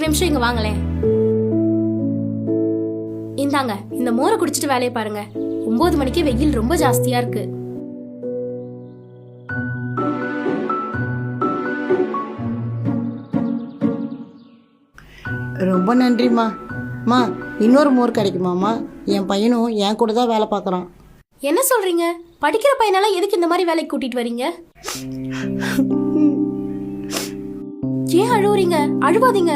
ஒரு நிமிஷம் இங்க வாங்களேன். இந்தாங்க, இந்த மோரை குடிச்சிட்டு வேலையை பாருங்க. 9 மணிக்கு வெயில் ரொம்ப ஜாஸ்தியா இருக்கு. ரொம்ப நன்றிம்மா. அம்மா, இன்னொரு மோர் கிடைக்குமாம்மா? என் பையனும் என் கூட தான் வேலை பார்க்குறான். என்ன சொல்றீங்க? படிக்கிற பையனால எதுக்கு இந்த மாதிரி வேலைக்கு கூட்டிட்டு வரீங்க? ஏன் அழுவுறீங்க? அழுவாதீங்க.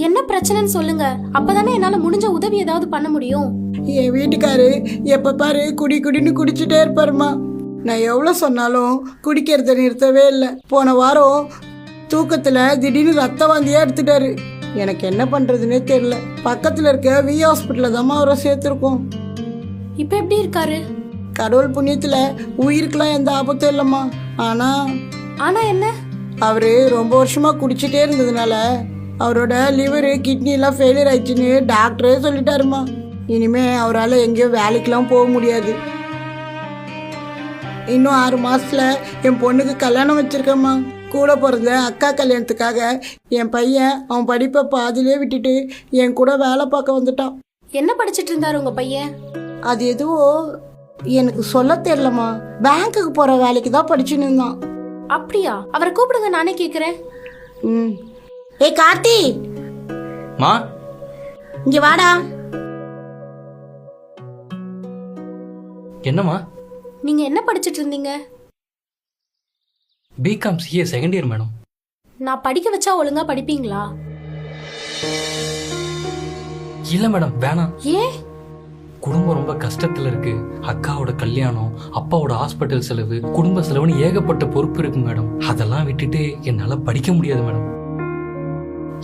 என்ன பிரச்சனைன்னு சொல்லுங்க, அப்பதானே என்னால முடிஞ்ச உதவி ஏதாவது பண்ண முடியும். என் வீட்டுக்காரு எப்ப பாரு குடின்னு குடிச்சிட்டே இருப்பாருமா. நான் எவ்வளோ சொன்னாலும் குடிக்கிறத நிறுத்தவே இல்லை. போன வாரம் தூக்கத்தில் திடீர்னு ரத்த வாந்தியாக எடுத்துட்டாரு. எனக்கு என்ன பண்ணுறதுன்னே தெரியல. பக்கத்தில் இருக்க வி ஹாஸ்பிட்டலில் தான் அவரை சேர்த்துருக்கோம். இப்போ எப்படி இருக்காரு? கடவுள் புண்ணியத்தில் உயிருக்கெல்லாம் எந்த ஆபத்தும் இல்லைம்மா. ஆனா என்ன, அவர் ரொம்ப வருஷமாக குடிச்சிட்டே இருந்ததுனால அவரோட லிவரு கிட்னிலாம் ஃபெயிலியர் ஆயிடுச்சுன்னு டாக்டரே சொல்லிட்டாருமா. இனிமே அவரால் எங்கேயோ வேலைக்கெல்லாம் போக முடியாது. இன்னும் 6 மாசத்துல என் பொண்ணுக்கு கல்யாணம் வச்சிருக்கேம்மா. கூட பிறந்த அக்கா கல்யாணத்துக்காக என் பையன் அவன் படிப்பை பாதிலே விட்டுட்டு என் கூட வேலை பார்க்க வந்துட்டான். என்ன படிச்சிட்டு இருந்தாரு உங்க பையன்? அது எதுவோ எனக்கு சொல்ல தெரியலம்மா. பேங்க்குக்கு போற வேலைக்கு தான் படிச்சுன்னு இருந்தான். அப்படியா? அவரை கூப்பிடுங்க, நானே கேக்குறேன். ஏய் கார்த்தி, மா இங்க வாடா. என்னம்மா? நீங்க என்ன படிச்சிட்டு இருந்தீங்க? BCom CA second year madam. நான் படிக்க வச்சா ஒழுங்கா படிப்பீங்களா? இல்ல மேடம், வேணாம். ஏன்? குடும்பம் ரொம்ப கஷ்டத்துல இருக்கு. அக்காவோட கல்யாணம், அப்பாவோட ஹாஸ்பிட்டல் செலவு, குடும்ப செலவுன்னு ஏகப்பட்ட பொறுப்பு இருக்கு மேடம். அதெல்லாம் விட்டுட்டு என்னால படிக்க முடியாது மேடம்.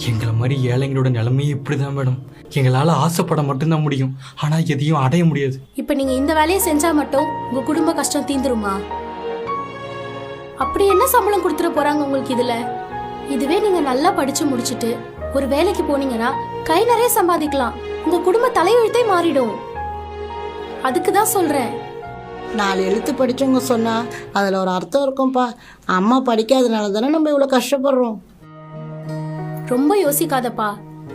எங்களை மாதிரி ஏழைங்களோட நிலைமையே இப்படிதான் மேடம். எங்களால ஆசைப்பட மட்டும்தான் முடியும், ஆனா எதையும் அடைய முடியாது. இப்ப நீங்க இந்த வேலையை செஞ்சா மட்டும் உங்க குடும்ப கஷ்டம் தீந்துருமா? அப்படி என்ன சம்பளம் கொடுத்துட போறாங்க உங்களுக்கு இதுல? இதுவே நீங்க நல்லா படிச்சு முடிச்சிட்டு ஒரு வேலைக்கு போனீங்கன்னா கை நிறைய சம்பாதிக்கலாம். உங்க குடும்ப தலையெழுத்தே மாறிடும். அதுக்கு தான் சொல்றேன். 4 எழுத்து படிச்சவங்க சொன்னா அதுல ஒரு அர்த்தம் இருக்கும்பா. அம்மா படிக்காதனால தானே நம்ம இவ்வளவு கஷ்டப்படுறோம். ரொம்ப யோசிக்காதப்பா.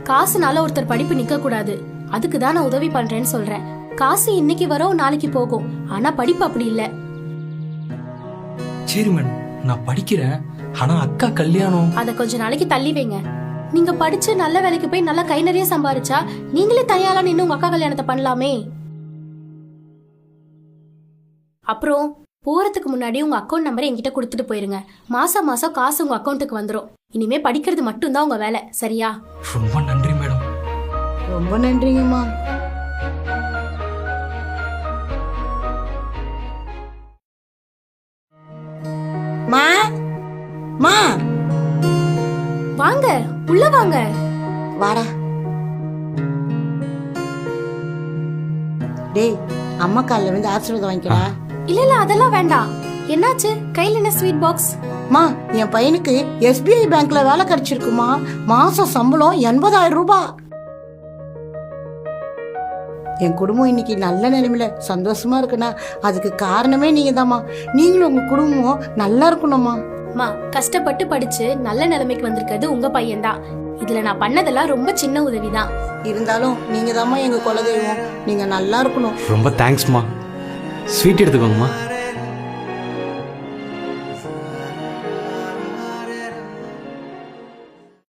காசுனால ஒருத்தர் படிப்பு நிக்க கூடாது. அதுக்கு தான் நான் உதவி பண்றேன்னு சொல்றேன். காசு இன்னைக்கு வரும், நாளைக்கு போகும். ஆனா படிப்பு அப்படி இல்ல. சரி மேடம், நான் படிக்கிறேன். ஆனா அக்கா கல்யாணம், அத கொஞ்ச நாளைக்கு தள்ளி வைங்க. நீங்க படிச்சு நல்ல வேலைக்கு போய் நல்லா கை நிறைய சம்பாரிச்சா நீங்களே தனியால நின்று உங்க அக்கா கல்யாணத்தை பண்ணலாமே. அப்புறம் போறதுக்கு முன்னாடி உங்க அக்கௌண்ட் நம்பரை என்கிட்ட கொடுத்துட்டு போயிருங்க. மாசம் மாசம் காசு உங்க அக்கௌண்ட்டுக்கு வந்துடும். இனிமே படிக்கிறது மட்டும்தான் உங்க வேலை, சரியா? ரொம்ப நன்றி மேடம். ரொம்ப நன்றிங்கம்மா. மா மா வாங்க, உள்ள வாங்க. வாடா. டேய், அம்மா காலில் வந்து ஆசீர்வாதம் வாங்கிக்கடா. இல்ல அதெல்லாம் வேண்டாம். என்னாச்சு? கையில என்ன ஸ்வீட் பாக்ஸ்? மா, என் பையனுக்கு SBI பேங்க்ல வேலை கிடைச்சிருக்குமா. மாசம் சம்பளம் 80,000 ரூபாய். என் குடும்பம் இன்னைக்கு நல்ல நிலைமையில சந்தோஷமா இருக்குன்னா அதுக்கு காரணமே நீங்க தாம்மா. நீங்களும் உங்க குடும்பம் நல்லா இருக்கணும்மா. மா, கஷ்டப்பட்டு படிச்சு நல்ல நிலைமைக்கு வந்திருக்கிறது உங்க பையன்தான். இதுல நான் பண்ணதெல்லாம் ரொம்ப சின்ன உதவிதான். இருந்தாலும் நீங்க தாம்மா எங்க குலதெய்வம். நீங்க நல்லா இருக்கணும். ரொம்ப தேங்க்ஸ்மா. ஸ்வீட் எடுத்துக்கோங்கம்மா.